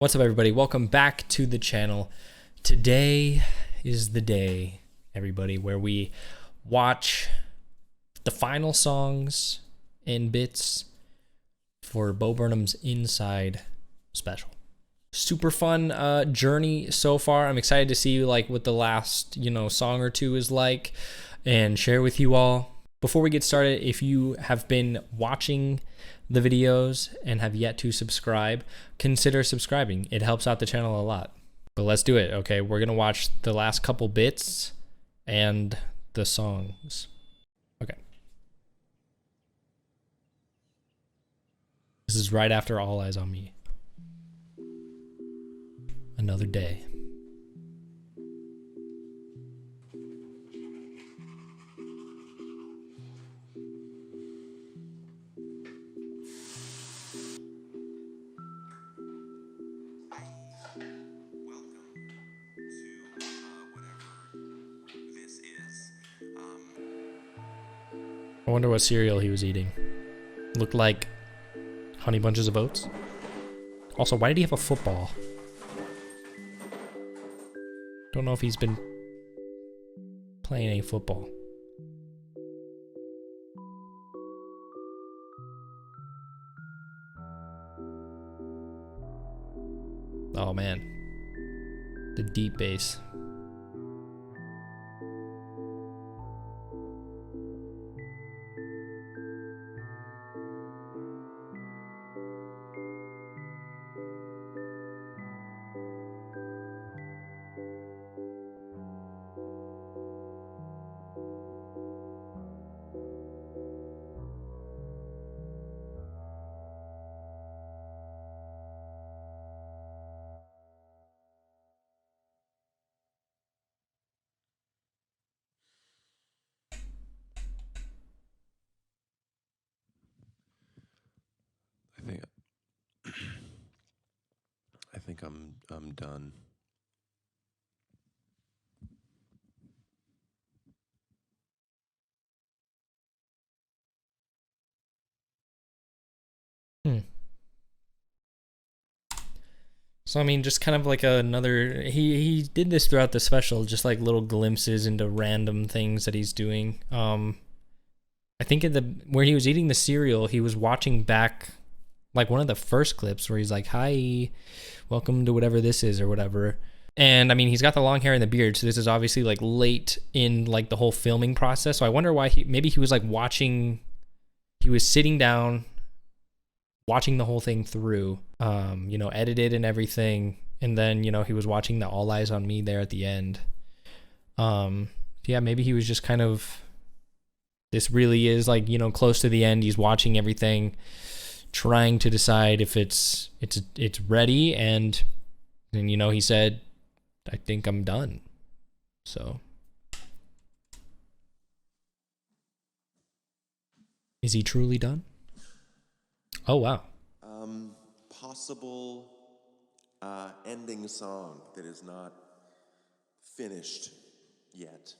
What's up, everybody? Welcome back to the channel. Today is the day, everybody, where we watch the final songs and bits for Bo Burnham's Inside special. Super fun journey so far. I'm excited to see like what the last, song or two is like and share with you all. Before we get started, if you have been watching the videos and have yet to subscribe, consider subscribing. It helps out the channel a lot. But let's do it, okay? We're gonna watch the last couple bits and the songs. Okay. This is right after All Eyes on Me. Another day. I wonder what cereal he was eating. Looked like Honey Bunches of Oats. Also, why did he have a football? Don't know if he's been playing any football. Oh man, the deep bass. I think I'm done. So I mean, just kind of like another. He did this throughout the special, just like little glimpses into random things that he's doing. I think where he was eating the cereal, he was watching back, like one of the first clips where he's like, "Hi, welcome to whatever this is," or whatever. And I mean, he's got the long hair and the beard, so this is obviously like late in like the whole filming process. So I wonder why maybe he was like watching. He was sitting down, watching the whole thing through, edited and everything, and then he was watching the All Eyes on Me there at the end. Yeah, maybe he was just kind of, this really is like close to the end. He's watching everything, trying to decide if it's ready, and then he said, "I think I'm done." So is he truly done? Oh wow. Possible ending song that is not finished yet.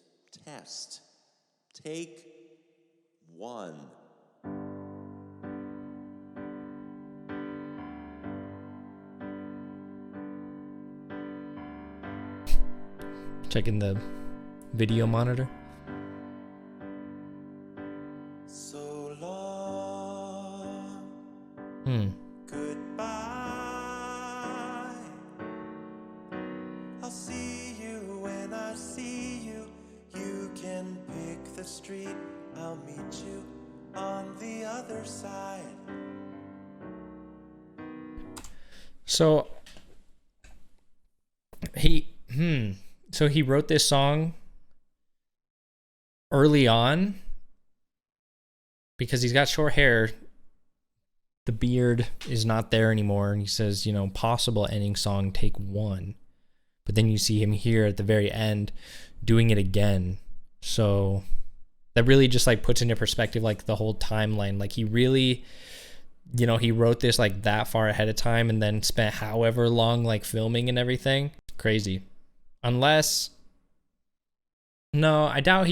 Test. Take one. Checking the video monitor. So long. Goodbye. I'll see you when I see you. You can pick the street. I'll meet you on the other side. So he wrote this song early on because he's got short hair. The beard is not there anymore, and he says, possible ending song, take one. But then you see him here at the very end doing it again. So that really just like puts into perspective like the whole timeline. Like he really, he wrote this like that far ahead of time and then spent however long like filming and everything. Crazy. Unless, no, I doubt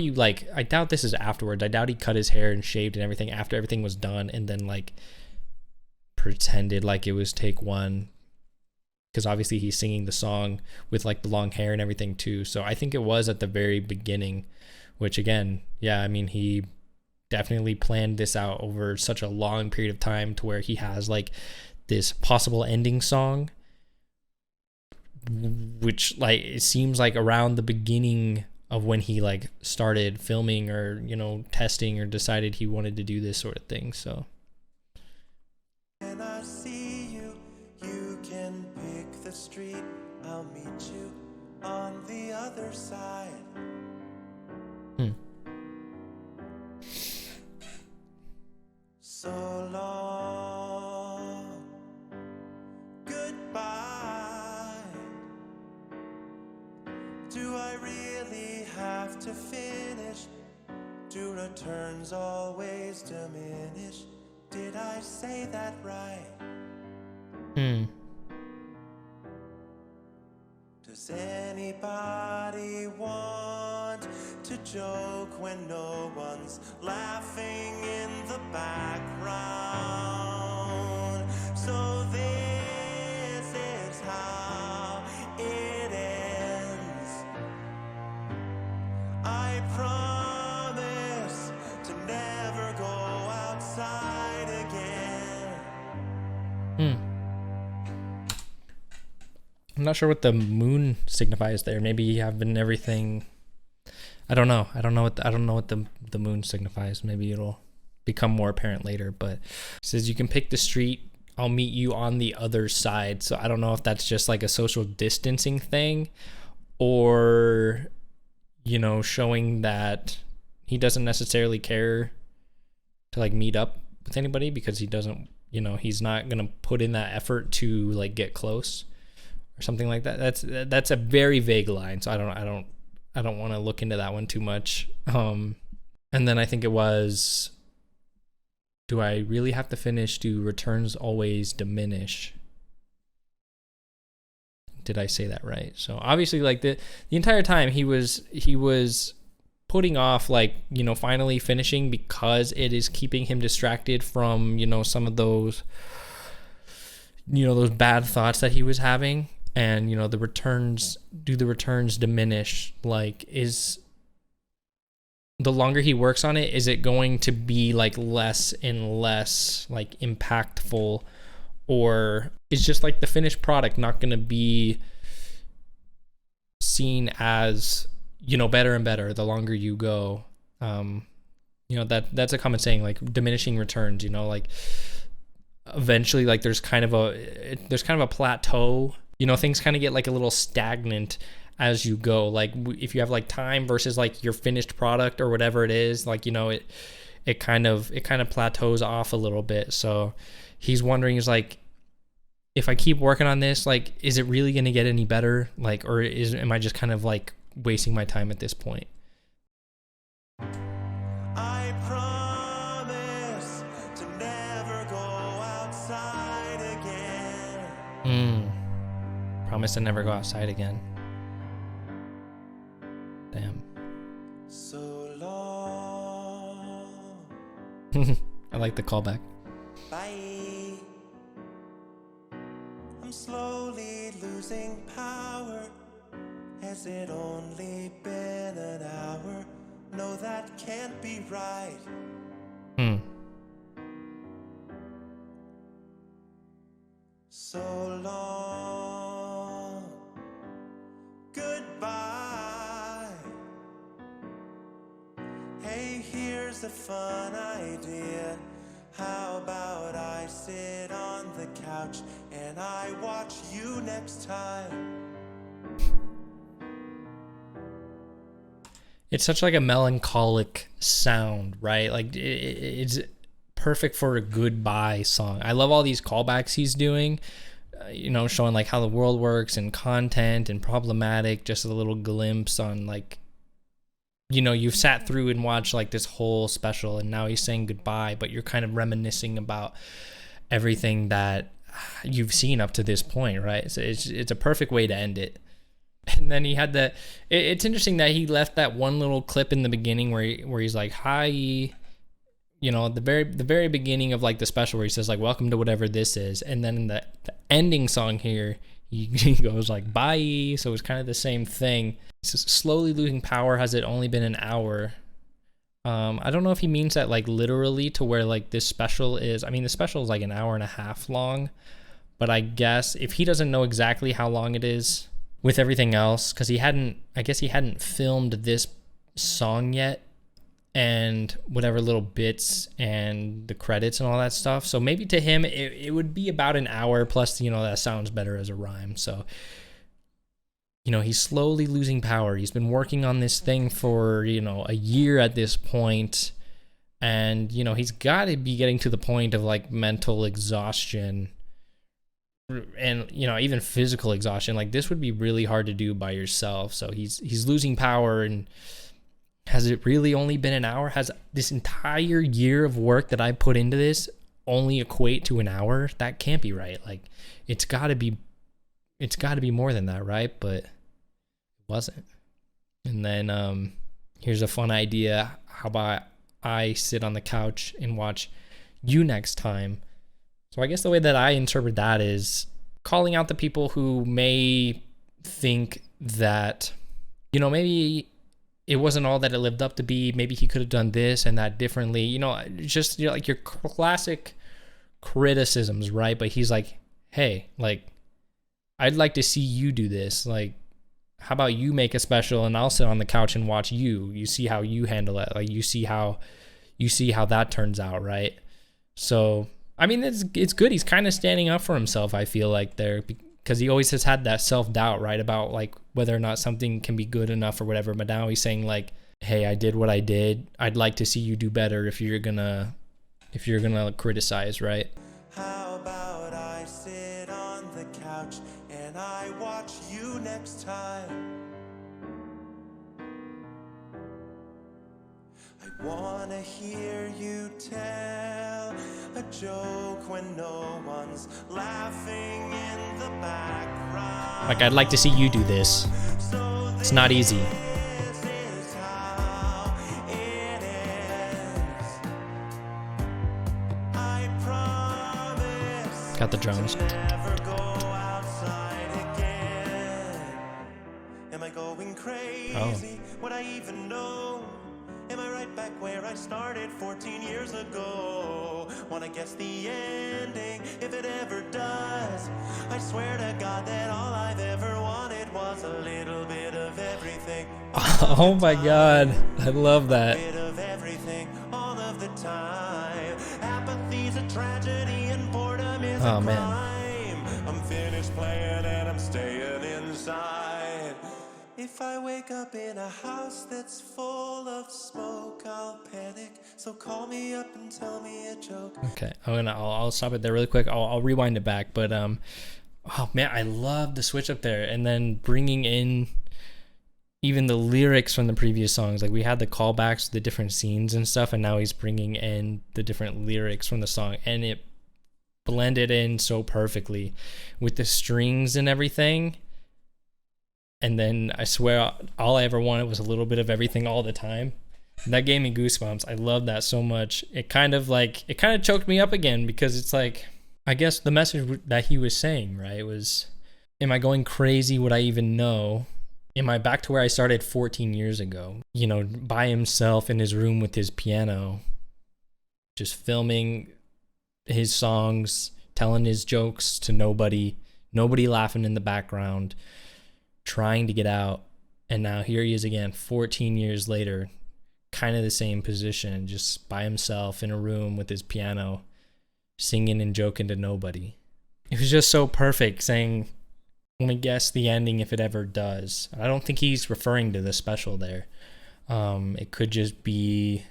this is afterwards. I doubt he cut his hair and shaved and everything after everything was done and then like pretended like it was take one. because obviously he's singing the song with like the long hair and everything too. So I think it was at the very beginning, which again, yeah, I mean, he definitely planned this out over such a long period of time to where he has like this possible ending song, which like it seems like around the beginning of when he like started filming or, you know, testing or decided he wanted to do this sort of thing. So when I see you, you can pick the street. I'll meet you on the other side. So long, goodbye. Do I really have to finish? Do returns always diminish? Did I say that right? Does anybody want to joke when no one's laughing in the background? So this is how it ends. I promise to never go outside again. I'm not sure what the moon signifies there. Maybe you have been everything. I don't know. I don't know what the moon signifies. Maybe it'll become more apparent later. But it says you can pick the street. I'll meet you on the other side. So I don't know if that's just like a social distancing thing, or, you know, showing that he doesn't necessarily care to like meet up with anybody because he doesn't, you know, he's not gonna put in that effort to like get close or something like that. That's a very vague line, so I don't want to look into that one too much. And then I think it was, do I really have to finish? Do returns always diminish? Did I say that right? So obviously, like the entire time he was putting off, like, you know, finally finishing because it is keeping him distracted from, you know, some of those, you know, those bad thoughts that he was having. And, you know, the returns diminish? Like, is the longer he works on it, is it going to be like less and less like impactful, or is just like the finished product not going to be seen as, you know, better and better the longer you go? You know, that's a common saying, like diminishing returns, you know, like eventually like there's kind of a plateau. You know, things kind of get like a little stagnant as you go. Like if you have like time versus like your finished product or whatever it is, like, you know, it kind of plateaus off a little bit. So he's wondering, is like, if I keep working on this, like, is it really going to get any better? Like, or am I just kind of like wasting my time at this point? I promise to never go outside again. Promise to never go outside again. Damn. So long. I like the callback. Bye. I'm slowly losing power. Has it only been an hour? No, that can't be right. So long, goodbye. Hey, here's a fun idea. How about I sit on the couch and I watch you next time? It's such like a melancholic sound, right? Like it's perfect for a goodbye song. I love all these callbacks he's doing, you know, showing like how the world works and content and problematic, just a little glimpse on like, you know, you've sat through and watched like this whole special and now he's saying goodbye, but you're kind of reminiscing about everything that you've seen up to this point, right? So it's a perfect way to end it. And then he had that. It's interesting that he left that one little clip in the beginning where he's like, "Hi," you know, at the very beginning of like the special where he says like, "Welcome to whatever this is," and then in the ending song here, he goes like, bye. So it's kind of the same thing. It's slowly losing power. Has it only been an hour? I don't know if he means that like literally to where like this special is. I mean, the special is like an hour and a half long, but I guess if he doesn't know exactly how long it is with everything else, because I guess he hadn't filmed this song yet and whatever little bits and the credits and all that stuff. So maybe to him, it would be about an hour plus, that sounds better as a rhyme. So, he's slowly losing power. He's been working on this thing for, a year at this point. And, he's got to be getting to the point of like mental exhaustion and, even physical exhaustion. Like this would be really hard to do by yourself. So he's losing power. And has it really only been an hour? Has this entire year of work that I put into this only equate to an hour? That can't be right. Like it's got to be more than that, right? But wasn't. And then here's a fun idea. How about I sit on the couch and watch you next time? So I guess the way that I interpret that is calling out the people who may think that, maybe it wasn't all that it lived up to be. Maybe he could have done this and that differently. Just like your classic criticisms, right? But he's like, hey, like, I'd like to see you do this. Like, how about you make a special and I'll sit on the couch and watch you. You see how you handle it. Like you see how that turns out, right? So, I mean, it's good. He's kind of standing up for himself, I feel like there, because he always has had that self-doubt, right? About like whether or not something can be good enough or whatever. But now he's saying like, hey, I did what I did. I'd like to see you do better if you're gonna criticize, right? How about I sit on the couch and I watch you next time? I wanna hear you tell a joke when no one's laughing in the background. Like, I'd like to see you do this. It's not easy. This is how it ends. I promise. Got the drums. Never go outside again. Am I going crazy? Oh. Would I even know? Am I right back where I started 14 years ago? Wanna guess the ending if it ever does? I swear to God that all I've ever wanted was a little bit of everything. Oh my God, I love that. A bit of everything all of the time. Apathy's a tragedy and boredom is a man. crime. I'm finished playing and I'm staying inside. If I wake up in a house that's full of smoke, I'll panic. So call me up and tell me a joke. Okay, I'll stop it there really quick. I'll rewind it back, but oh man, I love the switch up there, and then bringing in even the lyrics from the previous songs. Like we had the callbacks to the different scenes and stuff, and now he's bringing in the different lyrics from the song, and it blended in so perfectly with the strings and everything. And then I swear all I ever wanted was a little bit of everything all the time. And that gave me goosebumps. I love that so much. It kind of choked me up again, because it's like, I guess the message that he was saying, right, was, am I going crazy? Would I even know? Am I back to where I started 14 years ago? By himself in his room with his piano, just filming his songs, telling his jokes to nobody laughing in the background, trying to get out. And now here he is again 14 years later, kind of the same position, just by himself in a room with his piano, singing and joking to nobody. It was just so perfect, saying, let me guess the ending if it ever does. I don't think he's referring to the special there. It could just be,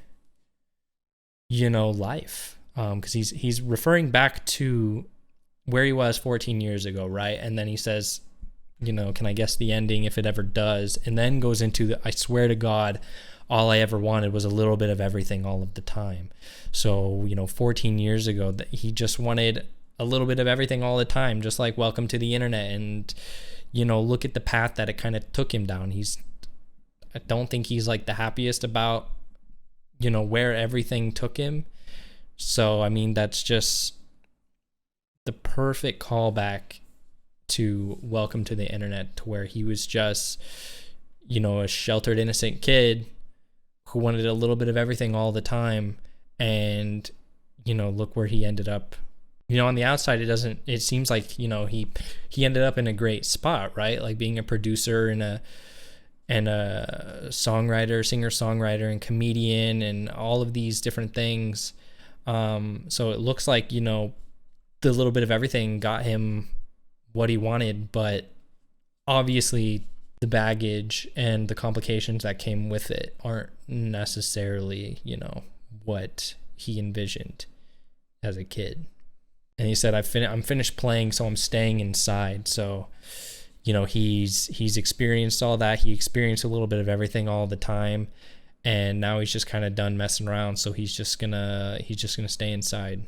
life, because he's referring back to where he was 14 years ago, right? And then he says, can I guess the ending if it ever does? And then goes into I swear to God, all I ever wanted was a little bit of everything all of the time. So, 14 years ago, that he just wanted a little bit of everything all the time, just like welcome to the internet. And, look at the path that it kind of took him down. I don't think he's like the happiest about, where everything took him. So, I mean, that's just the perfect callback to welcome to the internet, to where he was just, you know, a sheltered, innocent kid who wanted a little bit of everything all the time. And, you know, look where he ended up. You know, on the outside, it seems like, you know, he ended up in a great spot, right? Like being a producer and a songwriter, singer-songwriter, and comedian, and all of these different things. So it looks like, you know, the little bit of everything got him what he wanted, but obviously the baggage and the complications that came with it aren't necessarily, you know, what he envisioned as a kid. And he said, I'm finished playing, so I'm staying inside. So, you know, he's experienced all that. He experienced a little bit of everything all the time, and now he's just kind of done messing around. So he's just gonna stay inside,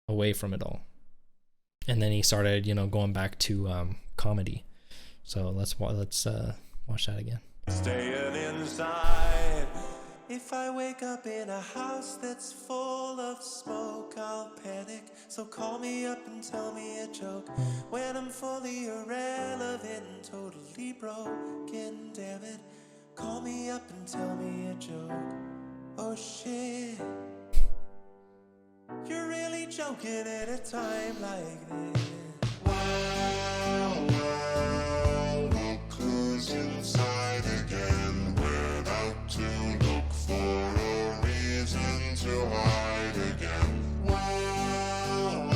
away from it all. And then he started, you know, going back to comedy. So let's watch that again. Staying inside. If I wake up in a house that's full of smoke, I'll panic. So call me up and tell me a joke. When I'm fully irrelevant and totally broken, damn it. Call me up and tell me a joke. Oh shit. You're really joking at a time like this. Wow, look who's inside again. We're out to look for a reason to hide again. Wow,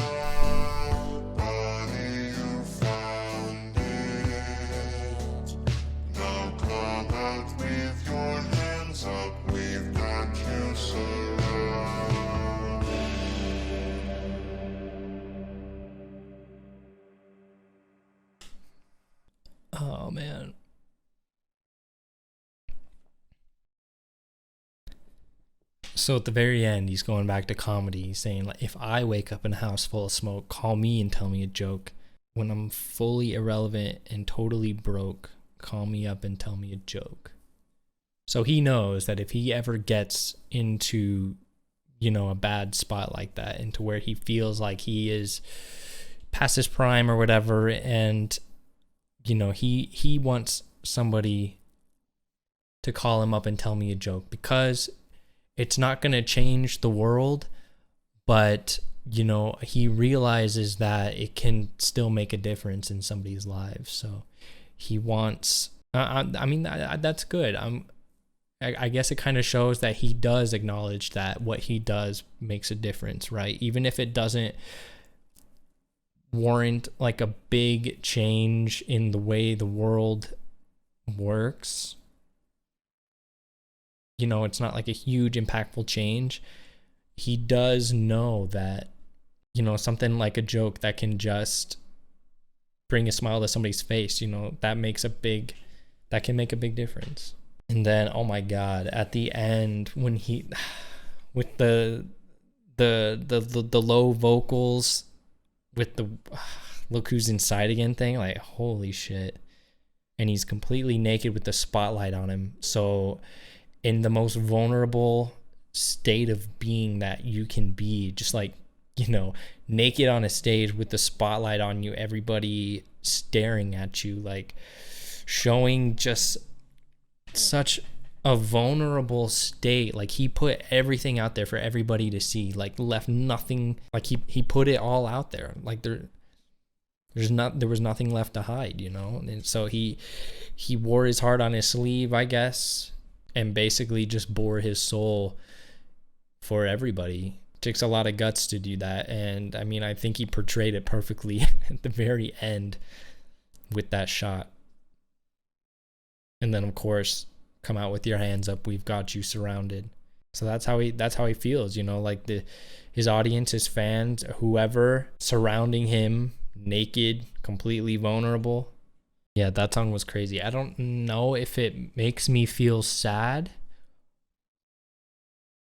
buddy, you found it. Now come out with your hands up. We've got you surrounded. Oh man. So at the very end, he's going back to comedy. He's saying, like, if I wake up in a house full of smoke, call me and tell me a joke. When I'm fully irrelevant and totally broke, call me up and tell me a joke. So he knows that if he ever gets into, you know, a bad spot like that, into where he feels like he is past his prime or whatever, and, you know, he wants somebody to call him up and tell me a joke, because it's not going to change the world, but, you know, he realizes that it can still make a difference in somebody's lives. So he wants, I mean, that's good. I guess it kind of shows that he does acknowledge that what he does makes a difference, right? Even if it doesn't warrant like a big change in the way the world works. You know, it's not like a huge impactful change. He does know that, you know, something like a joke that can just bring a smile to somebody's face, you know, that can make a big difference. And then, oh my God, at the end, when he, with the low vocals, with the look who's inside again thing, like, holy shit. And he's completely naked with the spotlight on him. So in the most vulnerable state of being that you can be, just like, you know, naked on a stage with the spotlight on you, everybody staring at you, like showing just such a vulnerable state. Like, he put everything out there for everybody to see, like left nothing, like he put it all out there. Like there was nothing left to hide, you know? And so he wore his heart on his sleeve, I guess, and basically just bore his soul for everybody. It takes a lot of guts to do that. And I mean, I think he portrayed it perfectly at the very end with that shot. And then, of course, come out with your hands up. We've got you surrounded. So that's how he feels, you know, like his audience, his fans, whoever surrounding him, naked, completely vulnerable. Yeah, that song was crazy. I don't know if it makes me feel sad.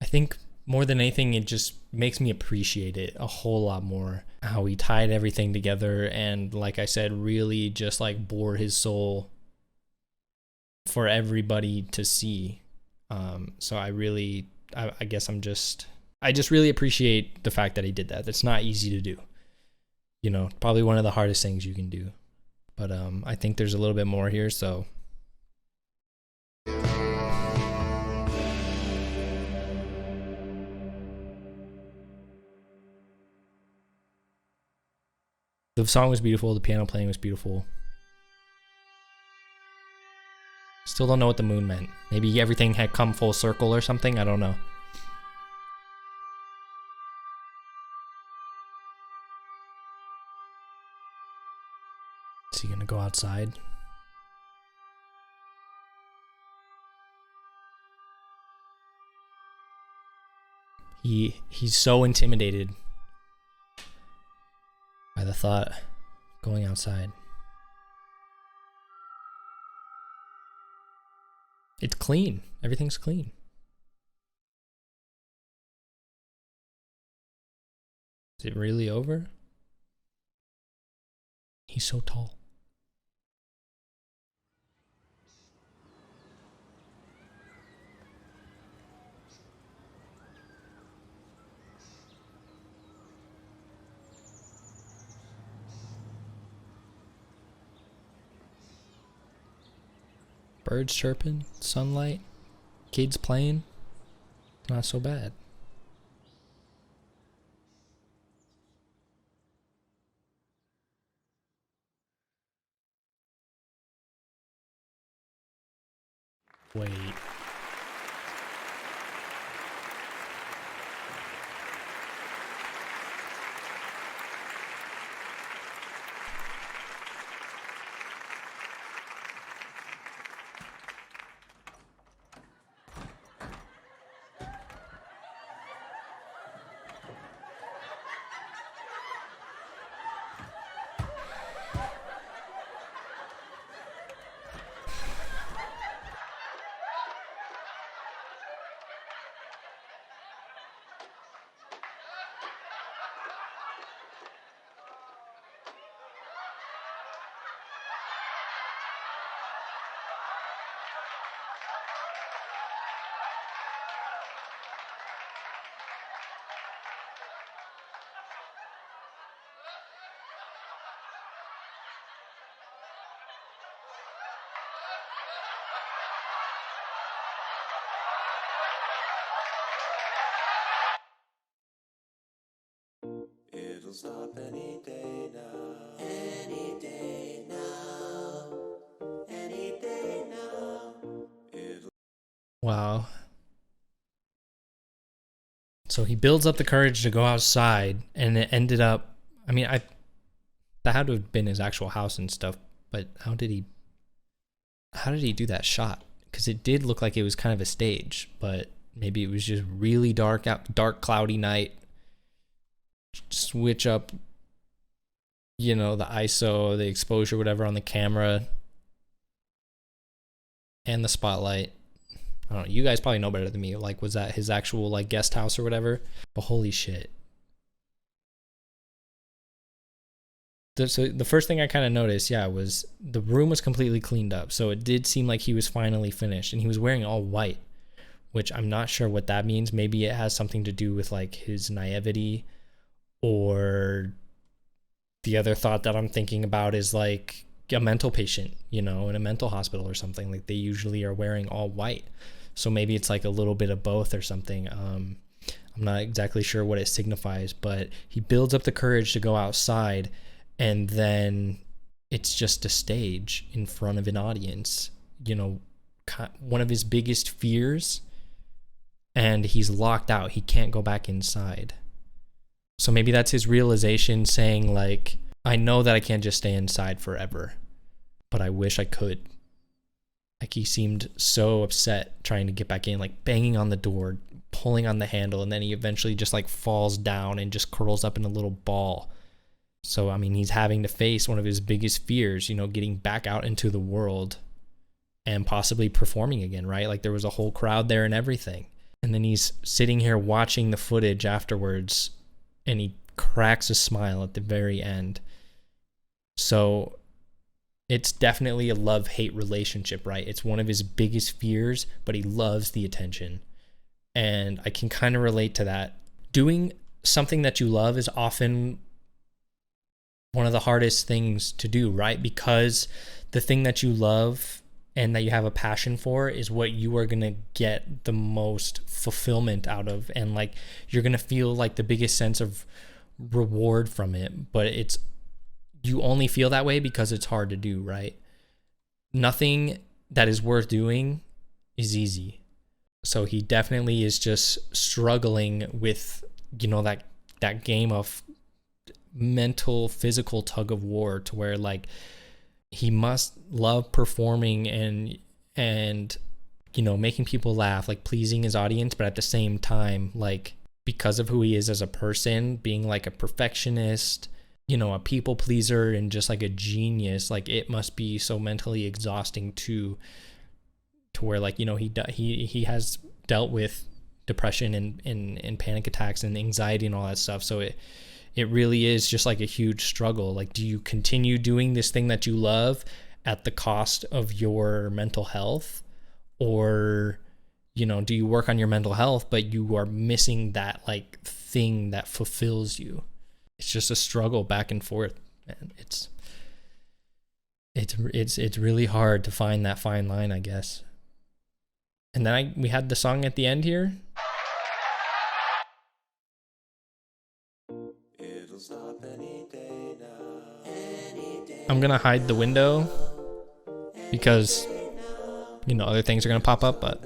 I think more than anything, it just makes me appreciate it a whole lot more. How he tied everything together and, like I said, really just like bore his soul for everybody to see. So I just really appreciate the fact that he did that. It's not easy to do. You know, probably one of the hardest things you can do. But I think there's a little bit more here, so. The song was beautiful, the piano playing was beautiful. Still don't know what the moon meant. Maybe everything had come full circle or something, I don't know. Is he gonna go outside? He's so intimidated by the thought of going outside. It's clean. Everything's clean. Is it really over? He's so tall. Birds chirping, sunlight, kids playing. Not so bad. Wait. It'll stop any day now. Any day now. Any day now. Wow. So he builds up the courage to go outside, and it ended up, I mean, that had to have been his actual house and stuff, but how did he do that shot? Because it did look like it was kind of a stage, but maybe it was just really dark cloudy night. Switch up, you know, the ISO, the exposure, whatever on the camera, and the spotlight. I don't know, you guys probably know better than me. Like, was that his actual like guest house or whatever? But holy shit. So the first thing I kind of noticed, yeah, was the room was completely cleaned up. So it did seem like he was finally finished, and he was wearing all white, which I'm not sure what that means. Maybe it has something to do with like his naivety, or the other thought that I'm thinking about is like a mental patient, you know, in a mental hospital or something. Like they usually are wearing all white. So maybe it's like a little bit of both or something. I'm not exactly sure what it signifies, but he builds up the courage to go outside, and then it's just a stage in front of an audience, you know, one of his biggest fears, and he's locked out. He can't go back inside. So maybe that's his realization, saying like, I know that I can't just stay inside forever, but I wish I could. Like he seemed so upset trying to get back in, like banging on the door, pulling on the handle, and then he eventually just like falls down and just curls up in a little ball. So, I mean, he's having to face one of his biggest fears, you know, getting back out into the world and possibly performing again, right? Like there was a whole crowd there and everything. And then he's sitting here watching the footage afterwards, and he cracks a smile at the very end. So it's definitely a love-hate relationship, right? It's one of his biggest fears, but he loves the attention. And I can kind of relate to that. Doing something that you love is often one of the hardest things to do, right? Because the thing that you love and that you have a passion for is what you are going to get the most fulfillment out of. And like, you're going to feel like the biggest sense of reward from it, but you only feel that way because it's hard to do, right? Nothing that is worth doing is easy. So he definitely is just struggling with, that game of mental, physical tug of war, to where like he must love performing and making people laugh, like pleasing his audience, but at the same time, like, because of who he is as a person, being like a perfectionist, a people pleaser, and just like a genius, like it must be so mentally exhausting to where like, he has dealt with depression and panic attacks and anxiety and all that stuff. So it really is just like a huge struggle. Like, do you continue doing this thing that you love at the cost of your mental health? Or, do you work on your mental health, but you are missing that like thing that fulfills you? It's just a struggle back and forth, man. It's really hard to find that fine line, I guess. And then we had the song at the end here. I'm gonna hide the window because other things are gonna pop up, but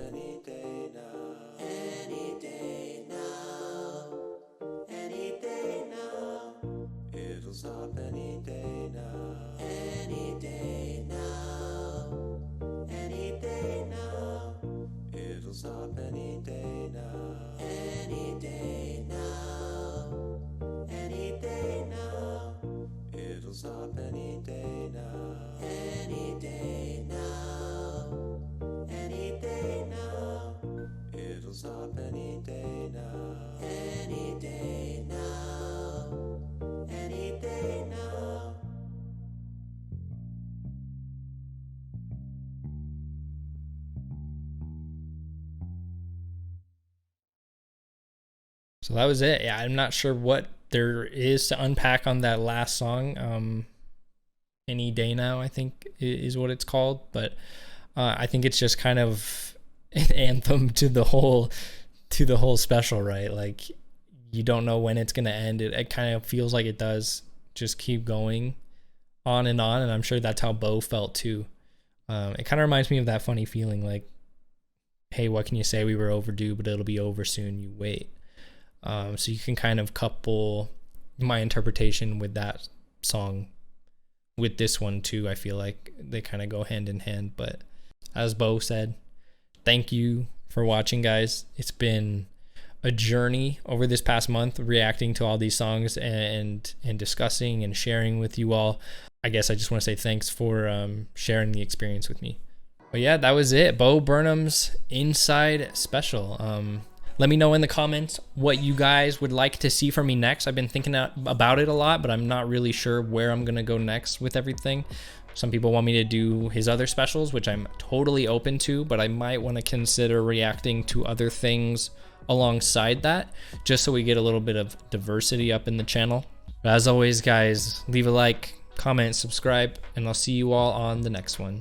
stop any day now. Any day now. Any day now. It'll stop any day now. Any day now. Any day now. So that was it. Yeah, I'm not sure what there is to unpack on that last song. Any Day Now, I think is what it's called. But I think it's just kind of an anthem to the whole special, right? Like, you don't know when it's gonna end. It kind of feels like it does just keep going on, and I'm sure that's how Bo felt too. It kind of reminds me of that funny feeling, like, hey, what can you say? We were overdue, but it'll be over soon. You wait. So you can kind of couple my interpretation with that song with this one too. I feel like they kind of go hand in hand. But as Bo said, thank you for watching, guys. It's been a journey over this past month, reacting to all these songs and discussing and sharing with you all. I guess I just want to say thanks for sharing the experience with me. But yeah, that was it. Bo Burnham's Inside Special. Let me know in the comments what you guys would like to see from me next. I've been thinking about it a lot, but I'm not really sure where I'm going to go next with everything. Some people want me to do his other specials, which I'm totally open to, but I might want to consider reacting to other things alongside that, just so we get a little bit of diversity up in the channel. But as always, guys, leave a like, comment, subscribe, and I'll see you all on the next one.